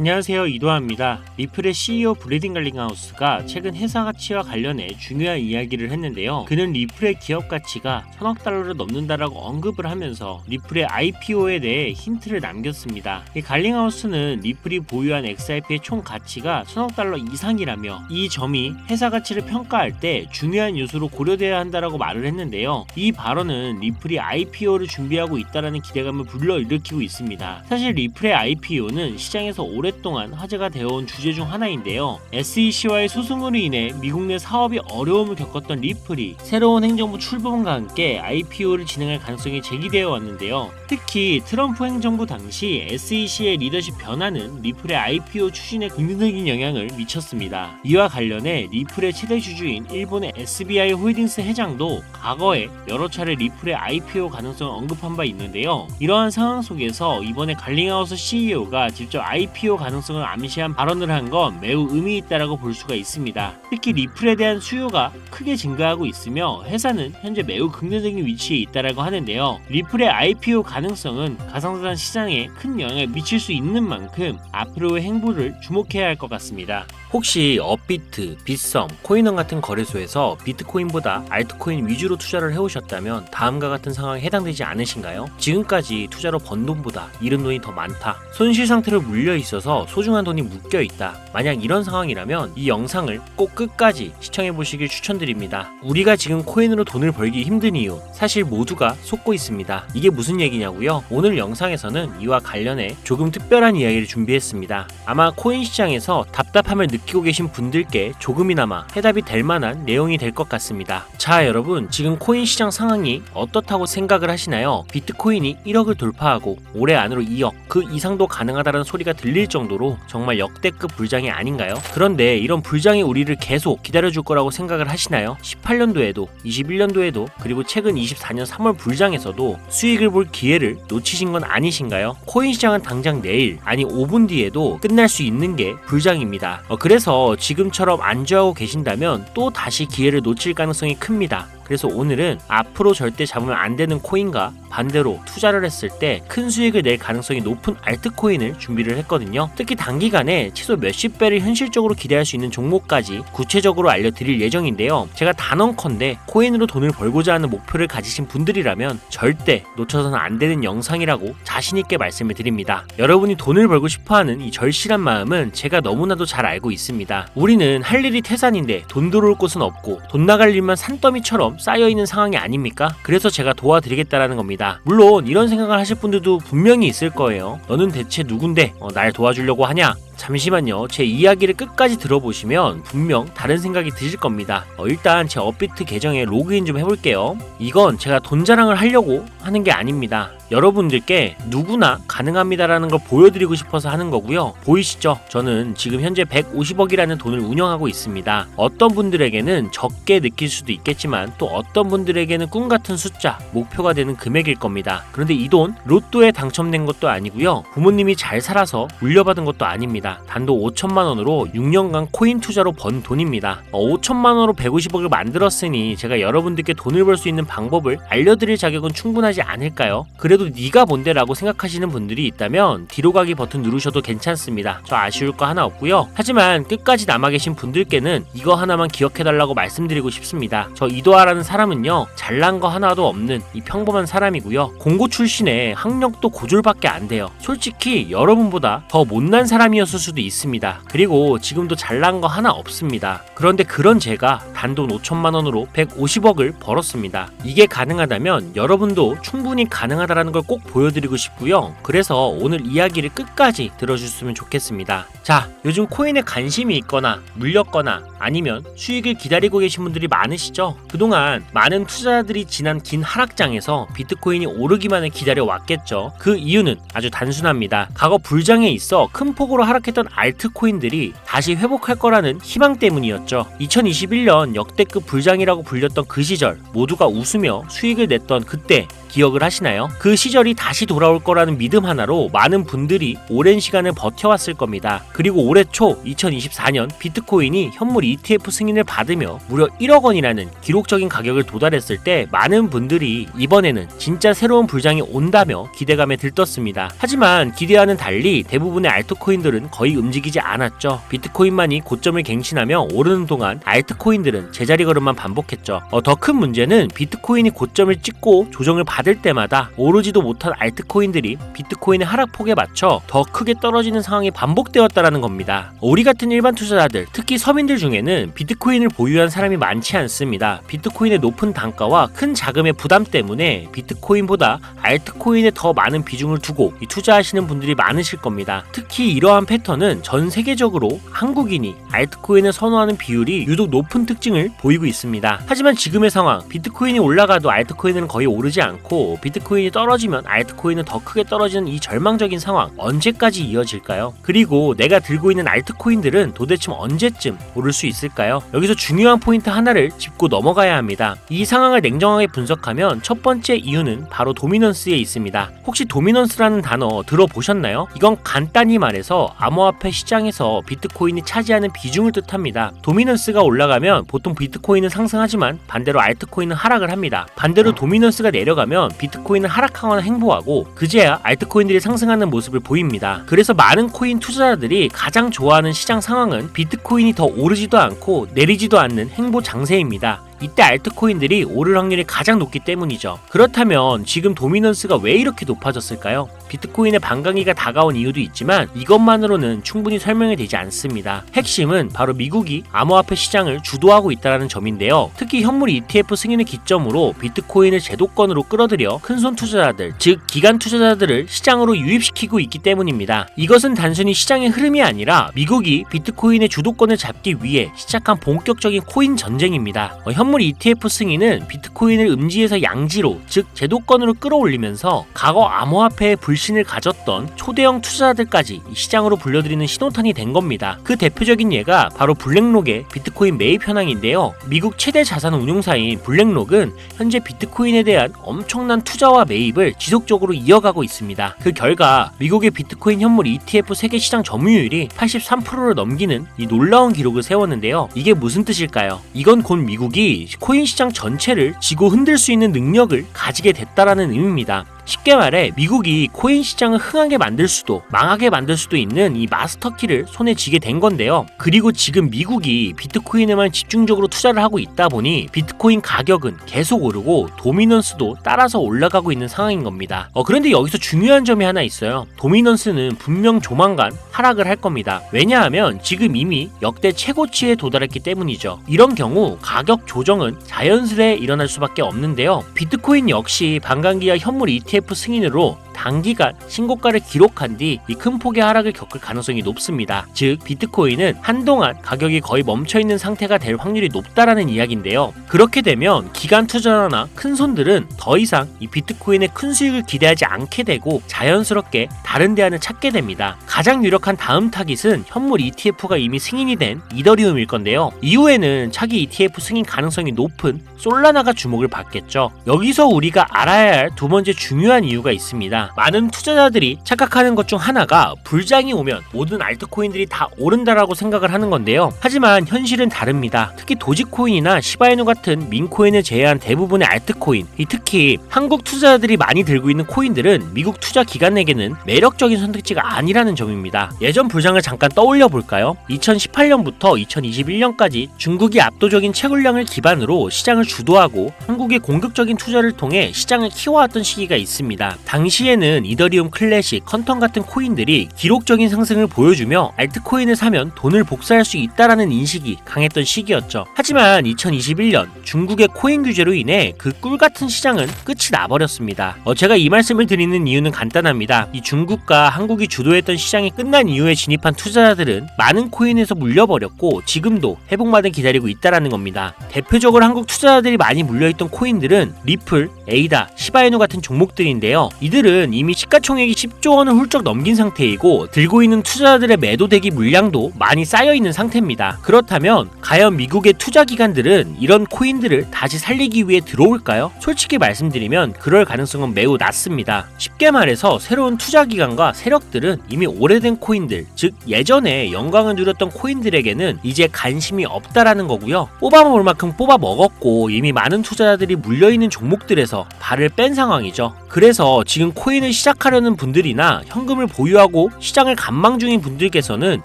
안녕하세요, 이도하입니다. 리플의 CEO 브래든 갈링하우스가 최근 회사 가치와 관련해 중요한 이야기를 했는데요. 그는 리플의 기업 가치가 1000억 달러를 넘는다라고 언급을 하면서 리플의 IPO에 대해 힌트를 남겼습니다. 이 갈링하우스는 리플이 보유한 XRP의 총 가치가 1000억 달러 이상이라며 이 점이 회사 가치를 평가할 때 중요한 요소로 고려돼야 한다라고 말을 했는데요. 이 발언은 리플이 IPO를 준비하고 있다라는 기대감을 불러일으키고 있습니다. 사실 리플의 IPO는 시장에서 오랫동안 화제가 되어온 주제 중 하나인데요. SEC와의 소송으로 인해 미국 내 사업이 어려움을 겪었던 리플이 새로운 행정부 출범과 함께 IPO를 진행할 가능성이 제기되어 왔는데요. 특히 트럼프 행정부 당시 SEC의 리더십 변화는 리플의 IPO 추진에 긍정적인 영향을 미쳤습니다. 이와 관련해 리플의 최대 주주인 일본의 SBI 홀딩스 회장도 과거에 여러 차례 리플의 IPO 가능성을 언급한 바 있는데요. 이러한 상황 속에서 이번에 갈링하우스 CEO가 직접 IPO 가능성을 암시한 발언을 한 건 매우 의미 있다라고 볼 수가 있습니다. 특히 리플에 대한 수요가 크게 증가하고 있으며 회사는 현재 매우 긍정적인 위치에 있다라고 하는데요. 리플의 IPO 가능성은 가상자산 시장에 큰 영향을 미칠 수 있는 만큼 앞으로의 행보를 주목해야 할 것 같습니다. 혹시 업비트, 빗썸, 코인원 같은 거래소에서 비트코인보다 알트코인 위주로 투자를 해오셨다면 다음과 같은 상황에 해당되지 않으신가요? 지금까지 투자로 번 돈보다 잃은 돈이 더 많다. 손실 상태로 물려 있어서 소중한 돈이 묶여 있다. 만약 이런 상황이라면 이 영상을 꼭 끝까지 시청해 보시길 추천드립니다. 우리가 지금 코인으로 돈을 벌기 힘든 이유 사실 모두가 속고 있습니다. 이게 무슨 얘기냐고요? 오늘 영상에서는 이와 관련해 조금 특별한 이야기를 준비했습니다. 아마 코인 시장에서 답답함을 느끼고 계신 분들께 조금이나마 해답이 될 만한 내용이 될 것 같습니다. 자, 여러분, 지금 코인 시장 상황이 어떻다고 생각을 하시나요? 비트코인이 1억을 돌파하고 올해 안으로 2억, 그 이상도 가능하다는 소리가 들릴 정도로 정말 역대급 불장이 아닌가요? 그런데 이런 불장이 우리를 계속 기다려줄 거라고 생각을 하시나요? 18년도에도 21년도에도 그리고 최근 24년 3월 불장에서도 수익을 볼 기회를 놓치신 건 아니신가요? 코인 시장은 당장 내일, 아니 5분 뒤에도 끝날 수 있는 게 불장입니다. 그래서 지금처럼 안주하고 계신다면 또 다시 기회를 놓칠 가능성이 큽니다. 그래서 오늘은 앞으로 절대 잡으면 안 되는 코인과 반대로 투자를 했을 때 큰 수익을 낼 가능성이 높은 알트코인을 준비를 했거든요. 특히 단기간에 최소 몇십 배를 현실적으로 기대할 수 있는 종목까지 구체적으로 알려드릴 예정인데요. 제가 단언컨대 코인으로 돈을 벌고자 하는 목표를 가지신 분들이라면 절대 놓쳐서는 안 되는 영상이라고 자신있게 말씀을 드립니다. 여러분이 돈을 벌고 싶어하는 이 절실한 마음은 제가 너무나도 잘 알고 있습니다. 우리는 할 일이 태산인데 돈 들어올 곳은 없고 돈 나갈 일만 산더미처럼 쌓여있는 상황이 아닙니까? 그래서 제가 도와드리겠다라는 겁니다. 물론 이런 생각을 하실 분들도 분명히 있을 거예요. 너는 대체 누군데 날 도와주려고 하냐? 잠시만요. 제 이야기를 끝까지 들어보시면 분명 다른 생각이 드실 겁니다. 일단 제 업비트 계정에 로그인 좀 해볼게요. 이건 제가 돈 자랑을 하려고 하는 게 아닙니다. 여러분들께 누구나 가능합니다라는 걸 보여드리고 싶어서 하는 거고요. 보이시죠? 저는 지금 현재 150억이라는 돈을 운영하고 있습니다. 어떤 분들에게는 적게 느낄 수도 있겠지만 또 어떤 분들에게는 꿈같은 숫자, 목표가 되는 금액일 겁니다. 그런데 이 돈 로또에 당첨된 것도 아니고요. 부모님이 잘 살아서 물려받은 것도 아닙니다. 단돈 5천만 원으로 6년간 코인 투자로 번 돈입니다. 5천만 원으로 150억을 만들었으니 제가 여러분들께 돈을 벌 수 있는 방법을 알려드릴 자격은 충분하지 않을까요? 그래도 네가 뭔데 라고 생각하시는 분들이 있다면 뒤로 가기 버튼 누르셔도 괜찮습니다. 저 아쉬울 거 하나 없고요. 하지만 끝까지 남아 계신 분들께는 이거 하나만 기억해달라고 말씀드리고 싶습니다. 저 이도하라는 사람은요, 잘난 거 하나도 없는 이 평범한 사람이고요. 공고 출신에 학력도 고졸밖에 안 돼요. 솔직히 여러분보다 더 못난 사람이었을 수도 있습니다. 그리고 지금도 잘난 거 하나 없습니다. 그런데 그런 제가 단돈 5천만 원으로 150억을 벌었습니다. 이게 가능하다면 여러분도 충분히 가능하다라는 걸 꼭 보여드리고 싶고요. 그래서 오늘 이야기를 끝까지 들어주셨으면 좋겠습니다. 자, 요즘 코인에 관심이 있거나 물렸거나 아니면 수익을 기다리고 계신 분들이 많으시죠? 그동안 많은 투자자들이 지난 긴 하락장에서 비트코인이 오르기만을 기다려왔겠죠. 그 이유는 아주 단순합니다. 과거 불장에 있어 큰 폭으로 하락했던 알트코인들이 다시 회복할 거라는 희망 때문이었죠. 2021년 역대급 불장이라고 불렸던 그 시절 모두가 웃으며 수익을 냈던 그때 기억을 하시나요? 그 시절이 다시 돌아올 거라는 믿음 하나로 많은 분들이 오랜 시간을 버텨왔을 겁니다. 그리고 올해 초 2024년 비트코인이 현물 ETF 승인을 받으며 무려 1억 원이라는 기록적인 가격을 도달했을 때 많은 분들이 이번에는 진짜 새로운 불장이 온다며 기대감에 들떴습니다. 하지만 기대와는 달리 대부분의 알트코인들은 거의 움직이지 않았죠. 비트코인만이 고점을 갱신하며 오르는 동안 알트코인들은 제자리 걸음만 반복했죠. 더 큰 문제는 비트코인이 고점을 찍고 조정을 받을 때마다 오르지도 못한 알트코인들이 비트코인의 하락폭에 맞춰 더 크게 떨어지는 상황이 반복되었다라는 겁니다. 우리 같은 일반 투자자들, 특히 서민들 중에는 비트코인을 보유한 사람이 많지 않습니다. 비트코인의 높은 단가와 큰 자금의 부담 때문에 비트코인보다 알트코인에 더 많은 비중을 두고 투자하시는 분들이 많으실 겁니다. 특히 이러한 패턴은 전 세계적으로 한국인이 알트코인을 선호하는 비율이 유독 높은 특징을 보이고 있습니다. 하지만 지금의 상황, 비트코인이 올라가도 알트코인은 거의 오르지 않고 비트코인이 떨어지면 알트코인은 더 크게 떨어지는 이 절망적인 상황 언제까지 이어질까요? 그리고 내가 들고 있는 알트코인들은 도대체 언제쯤 오를 수 있을까요? 여기서 중요한 포인트 하나를 짚고 넘어가야 합니다. 이 상황을 냉정하게 분석하면 첫 번째 이유는 바로 도미넌스에 있습니다. 혹시 도미넌스라는 단어 들어보셨나요? 이건 간단히 말해서 암호화폐 시장에서 비트코인이 차지하는 비중을 뜻합니다. 도미넌스가 올라가면 보통 비트코인은 상승하지만 반대로 알트코인은 하락을 합니다. 반대로 도미넌스가 내려가면 비트코인은 하락하거나 행보하고 그제야 알트코인들이 상승하는 모습을 보입니다. 그래서 많은 코인 투자자들이 가장 좋아하는 시장 상황은 비트코인이 더 오르지도 않고 내리지도 않는 행보 장세입니다. 이때 알트코인들이 오를 확률이 가장 높기 때문이죠. 그렇다면 지금 도미넌스가 왜 이렇게 높아졌을까요? 비트코인의 반강기가 다가온 이유도 있지만 이것만으로는 충분히 설명이 되지 않습니다. 핵심은 바로 미국이 암호화폐 시장을 주도하고 있다는 점인데요. 특히 현물 ETF 승인을 기점으로 비트코인을 제도권으로 끌어들여 큰손 투자자들, 즉 기관 투자자들을 시장으로 유입시키고 있기 때문입니다. 이것은 단순히 시장의 흐름이 아니라 미국이 비트코인의 주도권을 잡기 위해 시작한 본격적인 코인 전쟁입니다. 현물 ETF 승인은 비트코인을 음지에서 양지로, 즉 제도권으로 끌어올리면서 과거 암호화폐의 불신을 가졌던 초대형 투자자들까지 시장으로 불러들이는 신호탄이 된 겁니다. 그 대표적인 예가 바로 블랙록의 비트코인 매입 현황인데요. 미국 최대 자산 운용사인 블랙록은 현재 비트코인에 대한 엄청난 투자와 매입을 지속적으로 이어가고 있습니다. 그 결과 미국의 비트코인 현물 ETF 세계 시장 점유율이 83%를 넘기는 이 놀라운 기록을 세웠는데요. 이게 무슨 뜻일까요? 이건 곧 미국이 코인 시장 전체를 쥐고 흔들 수 있는 능력을 가지게 됐다라는 의미입니다. 쉽게 말해 미국이 코인 시장을 흥하게 만들 수도 망하게 만들 수도 있는 이 마스터키를 손에 쥐게 된 건데요. 그리고 지금 미국이 비트코인에만 집중적으로 투자를 하고 있다 보니 비트코인 가격은 계속 오르고 도미넌스도 따라서 올라가고 있는 상황인 겁니다. 그런데 여기서 중요한 점이 하나 있어요. 도미넌스는 분명 조만간 하락을 할 겁니다. 왜냐하면 지금 이미 역대 최고치에 도달했기 때문이죠. 이런 경우 가격 조정은 자연스레 일어날 수밖에 없는데요. 비트코인 역시 반감기와 현물 ETF 승인으로 단기간 신고가를 기록한 뒤 이 큰 폭의 하락을 겪을 가능성이 높습니다. 즉 비트코인은 한동안 가격이 거의 멈춰있는 상태가 될 확률이 높다라는 이야기인데요. 그렇게 되면 기관 투자자나 큰 손들은 더 이상 이 비트코인의 큰 수익을 기대하지 않게 되고 자연스럽게 다른 대안을 찾게 됩니다. 가장 유력한 다음 타깃은 현물 ETF가 이미 승인이 된 이더리움일 건데요. 이후에는 차기 ETF 승인 가능성이 높은 솔라나가 주목을 받겠죠. 여기서 우리가 알아야 할 두 번째 중요한 이유가 있습니다. 많은 투자자들이 착각하는 것 중 하나가 불장이 오면 모든 알트코인들이 다 오른다라고 생각을 하는 건데요. 하지만 현실은 다릅니다. 특히 도지코인이나 시바이누 같은 민코인을 제외한 대부분의 알트코인, 특히 한국 투자자들이 많이 들고 있는 코인들은 미국 투자 기관에게는 매력적인 선택지가 아니라는 점입니다. 예전 불장을 잠깐 떠올려 볼까요? 2018년부터 2021년까지 중국이 압도적인 채굴량을 기반으로 시장을 주도하고 한국의 공격적인 투자를 통해 시장을 키워왔던 시기가 있습니다. 당시에는 이더리움 클래식, 컨텀 같은 코인들이 기록적인 상승을 보여주며 알트코인을 사면 돈을 복사할 수 있다라는 인식이 강했던 시기였죠. 하지만 2021년 중국의 코인 규제로 인해 그 꿀같은 시장은 끝이 나버렸습니다. 제가 이 말씀을 드리는 이유는 간단합니다. 이 중국과 한국이 주도했던 시장이 끝난 이후에 진입한 투자자들은 많은 코인에서 물려버렸고 지금도 회복만을 기다리고 있다라는 겁니다. 대표적으로 한국 투자자들이 많이 물려있던 코인들은 리플, 에이다, 시바이누 같은 종목들인데요. 이들은 미국은 이미 시가총액이 10조 원을 훌쩍 넘긴 상태이고 들고 있는 투자자들의 매도 대기 물량도 많이 쌓여 있는 상태입니다. 그렇다면 과연 미국의 투자 기관들은 이런 코인들을 다시 살리기 위해 들어올까요? 솔직히 말씀드리면 그럴 가능성은 매우 낮습니다. 쉽게 말해서 새로운 투자 기관과 세력들은 이미 오래된 코인들, 즉 예전에 영광을 누렸던 코인들에게는 이제 관심이 없다라는 거고요. 뽑아먹을 만큼 뽑아 먹었고 이미 많은 투자자들이 물려있는 종목들에서 발을 뺀 상황이죠. 그래서 지금 코인을 시작하려는 분들이나 현금을 보유하고 시장을 관망 중인 분들께서는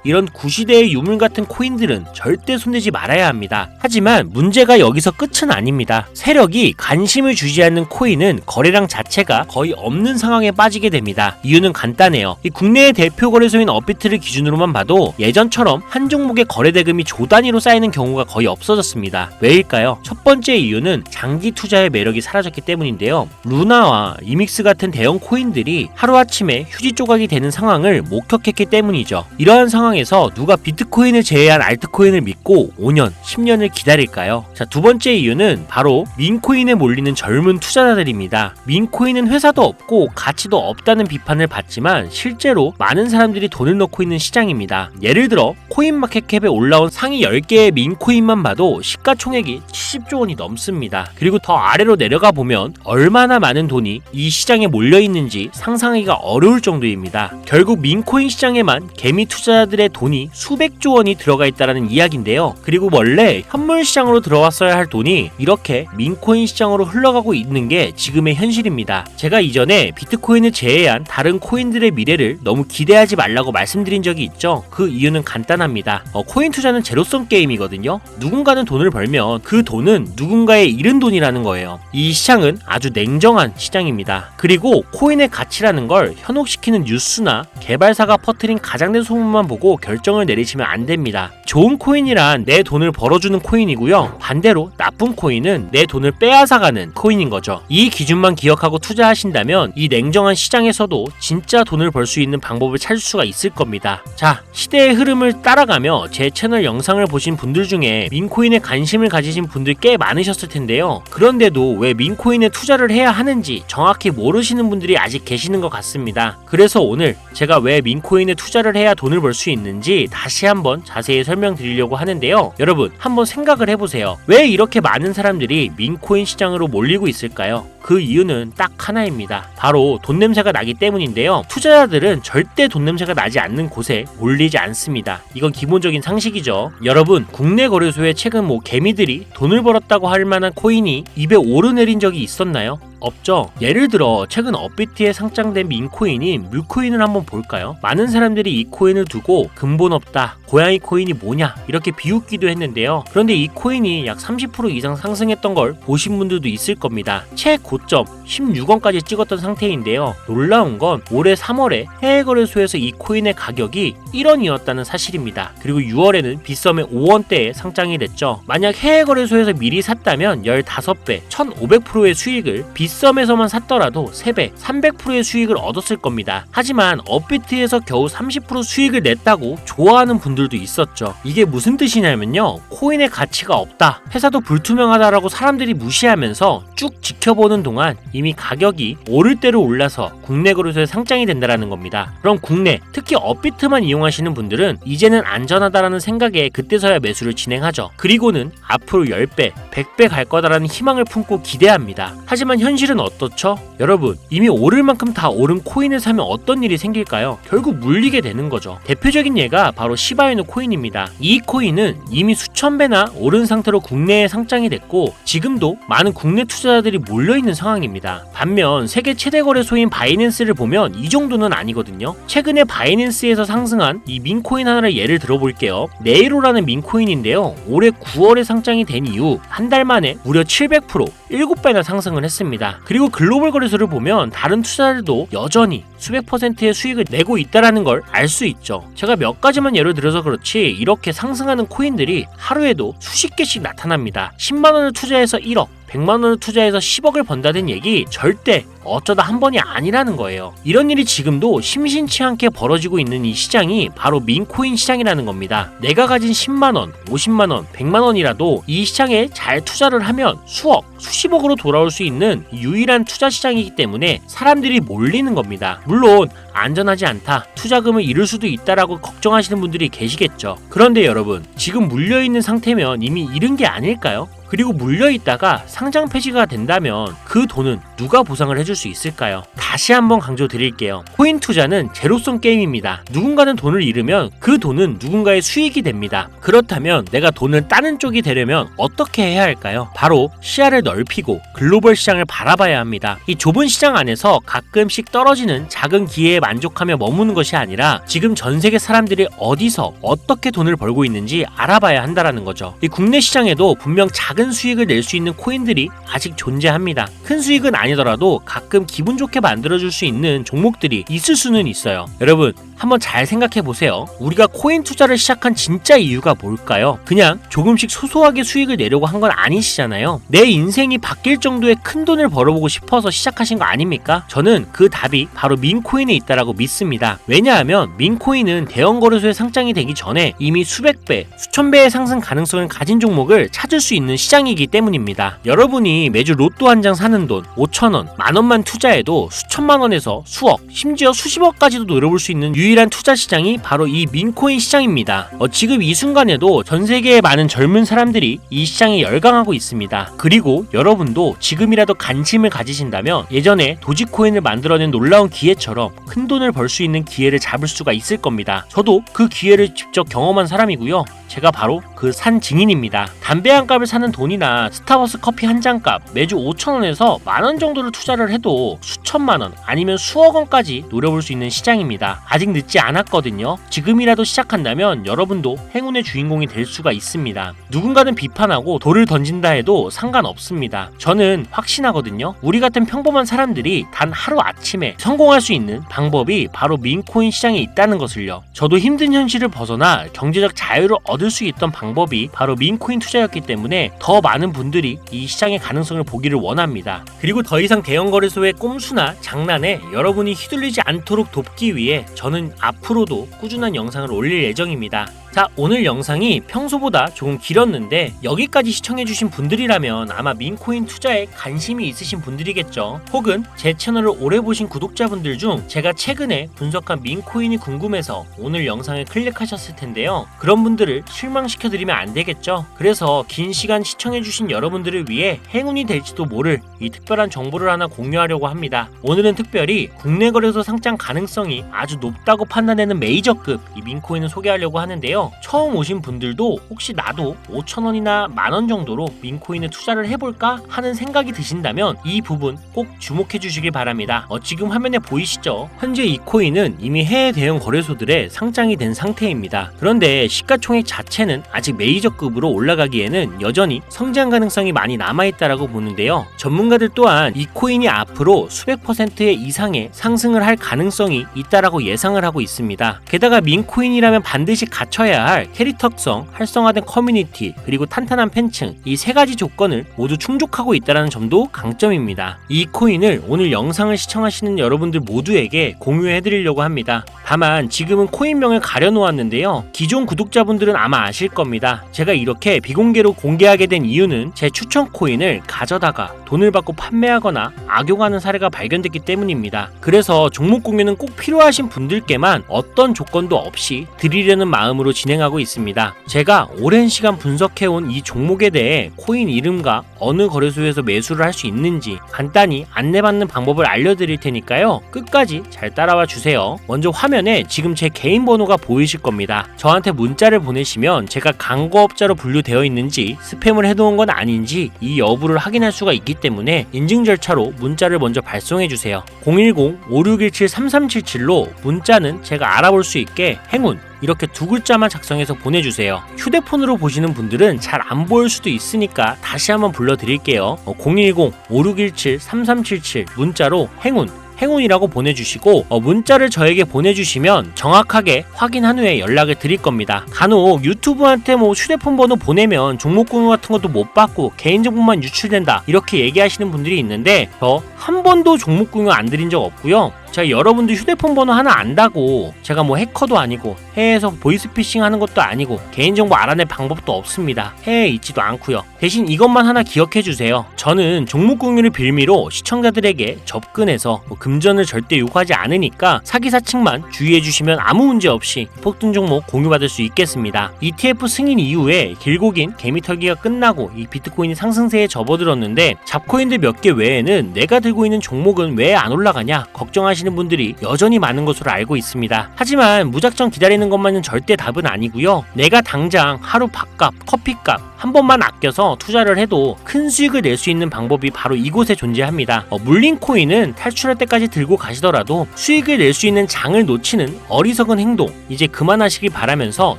이런 구시대의 유물 같은 코인들은 절대 손대지 말아야 합니다. 하지만 문제가 여기서 끝은 아닙니다. 세력이 관심을 주지 않는 코인은 거래량 자체가 거의 없는 상황에 빠지게 됩니다. 이유는 간단해요. 이 국내의 대표 거래소인 업비트를 기준으로만 봐도 예전처럼 한 종목의 거래 대금이 조 단위로 쌓이는 경우가 거의 없어졌습니다. 왜일까요? 첫 번째 이유는 장기 투자의 매력이 사라졌기 때문인데요. 루나와 이믹스 같은 대형 코인들이 하루아침에 휴지 조각이 되는 상황을 목격했기 때문이죠. 이러한 상황에서 누가 비트코인을 제외한 알트코인을 믿고 5년, 10년을 기다릴까요? 자, 두 번째 이유는 바로 민코인에 몰리는 젊은 투자자들입니다. 민코인은 회사도 없고 가치도 없다는 비판을 받지만 실제로 많은 사람들이 돈을 넣고 있는 시장입니다. 예를 들어 코인마켓캡에 올라온 상위 10개의 민코인만 봐도 시가총액이 70조 원이 넘습니다. 그리고 더 아래로 내려가 보면 얼마나 많은 돈이 이 시장에 몰려있는지 상상하기가 어려울 정도입니다. 결국 민코인 시장에만 개미 투자자들의 돈이 수백조 원이 들어가 있다는 이야기인데요. 그리고 원래 현물 시장으로 들어왔어야 할 돈이 이렇게 민코인 시장으로 흘러가고 있는 게 지금의 현실입니다. 제가 이전에 비트코인을 제외한 다른 코인들의 미래를 너무 기대하지 말라고 말씀드린 적이 있죠. 그 이유는 간단합니다. 코인 투자는 제로섬 게임이거든요. 누군가는 돈을 벌면 그 돈은 누군가의 잃은 돈이라는 거예요. 이 시장은 아주 냉정한 시장입니다. 그리고 코인의 가치라는 걸 현혹시키는 뉴스나 개발사가 퍼뜨린 가장된 소문만 보고 결정을 내리시면 안 됩니다. 좋은 코인이란 내 돈을 벌어주는 코인이고요. 반대로 나쁜 코인은 내 돈을 빼앗아가는 코인인 거죠. 이 기준만 기억하고 투자하신다면 이 냉정한 시장에서도 진짜 돈을 벌 수 있는 방법을 찾을 수가 있을 겁니다. 자, 시대의 흐름을 따라가며 제 채널 영상을 보신 분들 중에 민코인에 관심을 가지신 분들 꽤 많으셨을 텐데요. 그런데도 왜 민코인에 투자를 해야 하는지 정확히 모르시는 분들이 아직 계시는 것 같습니다. 그래서 오늘 제가 왜 민코인에 투자를 해야 돈을 벌 수 있는지 다시 한번 자세히 설명드리려고 하는데요. 여러분 한번 생각을 해보세요. 왜 이렇게 많은 사람들이 민코인 시장으로 몰리고 있을까요? 그 이유는 딱 하나입니다. 바로 돈 냄새가 나기 때문인데요. 투자자들은 절대 돈 냄새가 나지 않는 곳에 몰리지 않습니다. 이건 기본적인 상식이죠. 여러분 국내 거래소에 최근 개미들이 돈을 벌었다고 할 만한 코인이 입에 오르내린 적이 있었나요? 없죠. 예를 들어 최근 업비트에 상장된 민코인인 뮤코인을 한번 볼까요? 많은 사람들이 이 코인을 두고 근본 없다, 고양이 코인이 뭐냐 이렇게 비웃기도 했는데요. 그런데 이 코인이 약 30% 이상 상승했던 걸 보신 분들도 있을 겁니다. 최고점 16원까지 찍었던 상태인데요. 놀라운 건 올해 3월에 해외 거래소에서 이 코인의 가격이 1원이었다는 사실입니다. 그리고 6월에는 빗썸에 5원대에 상장이 됐죠. 만약 해외 거래소에서 미리 샀다면 15배, 1500%의 수익을 빗썸에서만 샀더라도 3배, 300%의 수익을 얻었을 겁니다. 하지만 업비트에서 겨우 30% 수익을 냈다고 좋아하는 분들도 있었죠. 이게 무슨 뜻이냐면요. 코인의 가치가 없다, 회사도 불투명하다라고 사람들이 무시하면서 쭉 지켜보는 동안 이미 가격이 오를 대로 올라서 국내 거래소에 상장이 된다는 겁니다. 그럼 국내, 특히 업비트만 이용하시는 분들은 이제는 안전하다라는 생각에 그때서야 매수를 진행하죠. 그리고는 앞으로 10배, 100배 갈 거다라는 희망을 품고 기대합니다. 하지만 현실은 어떻죠? 여러분 이미 오를 만큼 다 오른 코인을 사면 어떤 일이 생길까요? 결국 물리게 되는 거죠. 대표적인 예가 바로 시바이누 코인입니다. 이 코인은 이미 수천 배나 오른 상태로 국내에 상장이 됐고 지금도 많은 국내 투자자들이 몰려있는 상황입니다. 반면 세계 최대 거래소인 바이낸스를 보면 이 정도는 아니거든요. 최근에 바이낸스에서 상승한 이 민코인 하나를 예를 들어볼게요. 네이로라는 민코인인데요. 올해 9월에 상장이 된 이후 한 달 만에 무려 700%, 7배나 상승을 했습니다. 그리고 글로벌 거래소를 보면 다른 투자자들도 여전히 수백 %의 수익을 내고 있다는 걸 알 수 있죠. 제가 몇 가지만 예를 들어서 그렇지 이렇게 상승하는 코인들이 하루에도 수십 개씩 나타납니다. 10만원을 투자해서 1억, 100만원을 투자해서 10억을 번다는 얘기 절대 어쩌다 한 번이 아니라는 거예요. 이런 일이 지금도 심심치 않게 벌어지고 있는 이 시장이 바로 민코인 시장이라는 겁니다. 내가 가진 10만원, 50만원, 100만원이라도 이 시장에 잘 투자를 하면 수억, 수십억으로 돌아올 수 있는 유일한 투자 시장이기 때문에 사람들이 몰리는 겁니다. 물론 안전하지 않다, 투자금을 잃을 수도 있다라고 걱정하시는 분들이 계시겠죠. 그런데 여러분, 지금 물려있는 상태면 이미 잃은 게 아닐까요? 그리고 물려있다가 상장 폐지가 된다면 그 돈은 누가 보상을 해줄 수 있을까요? 다시 한번 강조드릴게요. 코인 투자는 제로섬 게임입니다. 누군가는 돈을 잃으면 그 돈은 누군가의 수익이 됩니다. 그렇다면 내가 돈을 따는 쪽이 되려면 어떻게 해야 할까요? 바로 시야를 넓히고 글로벌 시장을 바라봐야 합니다. 이 좁은 시장 안에서 가끔씩 떨어지는 작은 기회에 만족하며 머무는 것이 아니라 지금 전 세계 사람들이 어디서 어떻게 돈을 벌고 있는지 알아봐야 한다는 거죠. 이 국내 시장에도 분명 작은 수익을 낼 수 있는 코인들이 아직 존재합니다. 큰 수익은 아니더라도 가끔 기분 좋게 만들어줄 수 있는 종목들이 있을 수는 있어요. 여러분, 한번 잘 생각해 보세요. 우리가 코인 투자를 시작한 진짜 이유가 뭘까요? 그냥 조금씩 소소하게 수익을 내려고 한 건 아니시잖아요. 내 인생이 바뀔 정도의 큰 돈을 벌어보고 싶어서 시작하신 거 아닙니까? 저는 그 답이 바로 민코인에 있다라고 믿습니다. 왜냐하면 민코인은 대형 거래소에 상장이 되기 전에 이미 수백 배, 수천 배의 상승 가능성을 가진 종목을 찾을 수 있는 시장이기 때문입니다. 여러분이 매주 로또 한 장 사는 돈 5천원, 만원만 투자해도 수천만원에서 수억, 심지어 수십억까지도 노려볼 수 있는 유일한 투자 시장이 바로 이 민코인 시장입니다. 지금 이 순간에도 전 세계의 많은 젊은 사람들이 이 시장에 열광하고 있습니다. 그리고 여러분도 지금이라도 관심을 가지신다면 예전에 도지코인을 만들어낸 놀라운 기회처럼 큰 돈을 벌 수 있는 기회를 잡을 수가 있을 겁니다. 저도 그 기회를 직접 경험한 사람이고요. 제가 바로 그 산 증인입니다. 담배 한 값을 사는 돈이나 스타벅스 커피 한 잔 값 매주 5천원에서 만원 정도를 투자를 해도 수천만원 아니면 수억 원까지 노려볼 수 있는 시장입니다. 아직 늦지 않았거든요. 지금이라도 시작한다면 여러분도 행운의 주인공이 될 수가 있습니다. 누군가는 비판하고 돌을 던진다 해도 상관없습니다. 저는 확신하거든요. 우리 같은 평범한 사람들이 단 하루아침에 성공할 수 있는 방법이 바로 민코인 시장에 있다는 것을요. 저도 힘든 현실을 벗어나 경제적 자유를 얻을 수 있던 방법이 바로 민코인 투자였기 때문에 더 많은 분들이 이 시장의 가능성을 보기를 원합니다. 그리고 더 이상 대형 거래소의 꼼수나 장난에 여러분이 휘둘리지 않도록 돕기 위해 저는 앞으로도 꾸준한 영상을 올릴 예정입니다. 자, 오늘 영상이 평소보다 조금 길었는데 여기까지 시청해주신 분들이라면 아마 민코인 투자에 관심이 있으신 분들이겠죠. 혹은 제 채널을 오래 보신 구독자분들 중 제가 최근에 분석한 민코인이 궁금해서 오늘 영상을 클릭하셨을 텐데요. 그런 분들을 실망시켜드리면 안 되겠죠. 그래서 긴 시간 시청해주신 여러분들을 위해 행운이 될지도 모를 이 특별한 정보를 하나 공유하려고 합니다. 오늘은 특별히 국내 거래소 상장 가능성이 아주 높다고 판단되는 메이저급 이 민코인을 소개하려고 하는데요. 처음 오신 분들도 혹시 나도 5천원이나 만원 정도로 민코인에 투자를 해볼까 하는 생각이 드신다면 이 부분 꼭 주목해 주시길 바랍니다. 지금 화면에 보이시죠? 현재 이 코인은 이미 해외 대형 거래소들에 상장이 된 상태입니다. 그런데 시가총액 자체는 아직 메이저급으로 올라가기에는 여전히 성장 가능성이 많이 남아있다라고 보는데요. 전문가들 또한 이 코인이 앞으로 수백 퍼센트의 이상의 상승을 할 가능성이 있다라고 예상을 하고 있습니다. 게다가 민코인이라면 반드시 갖춰야 할 캐릭터성, 활성화된 커뮤니티, 그리고 탄탄한 팬층, 이 세 가지 조건을 모두 충족하고 있다는 점도 강점입니다. 이 코인을 오늘 영상을 시청하시는 여러분들 모두에게 공유해드리려고 합니다. 다만 지금은 코인명을 가려놓았는데요. 기존 구독자분들은 아마 아실 겁니다. 제가 이렇게 비공개로 공개하게 된 이유는 제 추천 코인을 가져다가 돈을 받고 판매하거나 악용하는 사례가 발견됐기 때문입니다. 그래서 종목 공유는 꼭 필요하신 분들께만 어떤 조건도 없이 드리려는 마음으로 진행하고 있습니다. 제가 오랜 시간 분석해온 이 종목에 대해 코인 이름과 어느 거래소에서 매수를 할 수 있는지 간단히 안내받는 방법을 알려드릴 테니까요. 끝까지 잘 따라와 주세요. 먼저 화면에 지금 제 개인 번호가 보이실 겁니다. 저한테 문자를 보내시면 제가 광고업자로 분류되어 있는지 스팸을 해놓은 건 아닌지 이 여부를 확인할 수가 있기 때문에 인증 절차로 문자를 먼저 발송해주세요. 010-5617-3377로 문자는 제가 알아볼 수 있게 행운 이렇게 두 글자만 작성해서 보내주세요. 휴대폰으로 보시는 분들은 잘 안 보일 수도 있으니까 다시 한번 불러드릴게요. 010-5617-3377 문자로 행운 행운이라고 보내주시고 문자를 저에게 보내주시면 정확하게 확인한 후에 연락을 드릴 겁니다. 간혹 유튜브한테 휴대폰 번호 보내면 종목 공유 같은 것도 못 받고 개인정보만 유출된다 이렇게 얘기하시는 분들이 있는데 저 한 번도 종목 공유 안 드린 적 없고요. 제가 여러분들 휴대폰 번호 하나 안다고 제가 해커도 아니고 해외에서 보이스피싱 하는 것도 아니고 개인정보 알아낼 방법도 없습니다. 해외에 있지도 않고요. 대신 이것만 하나 기억해 주세요. 저는 종목 공유를 빌미로 시청자들에게 접근해서 금전을 절대 요구하지 않으니까 사기사측만 주의해 주시면 아무 문제 없이 폭등 종목 공유받을 수 있겠습니다. ETF 승인 이후에 길고 긴 개미털기가 끝나고 이 비트코인이 상승세에 접어들었는데 잡코인들 몇 개 외에는 내가 들고 있는 종목은 왜 안 올라가냐 걱정하시는 분들이 여전히 많은 것으로 알고 있습니다. 하지만 무작정 기다리는 것만은 절대 답은 아니고요. 내가 당장 하루 밥값, 커피값 한 번만 아껴서 투자를 해도 큰 수익을 낼 수 있는 방법이 바로 이곳에 존재합니다. 물린 코인은 탈출할 때까지 들고 가시더라도 수익을 낼 수 있는 장을 놓치는 어리석은 행동 이제 그만하시길 바라면서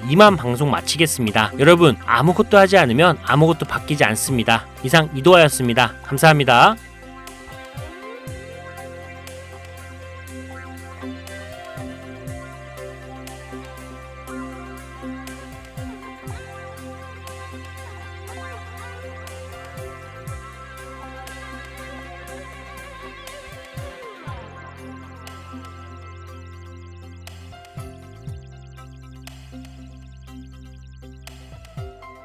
이만 방송 마치겠습니다. 여러분 아무것도 하지 않으면 아무것도 바뀌지 않습니다. 이상 이도하였습니다. 감사합니다.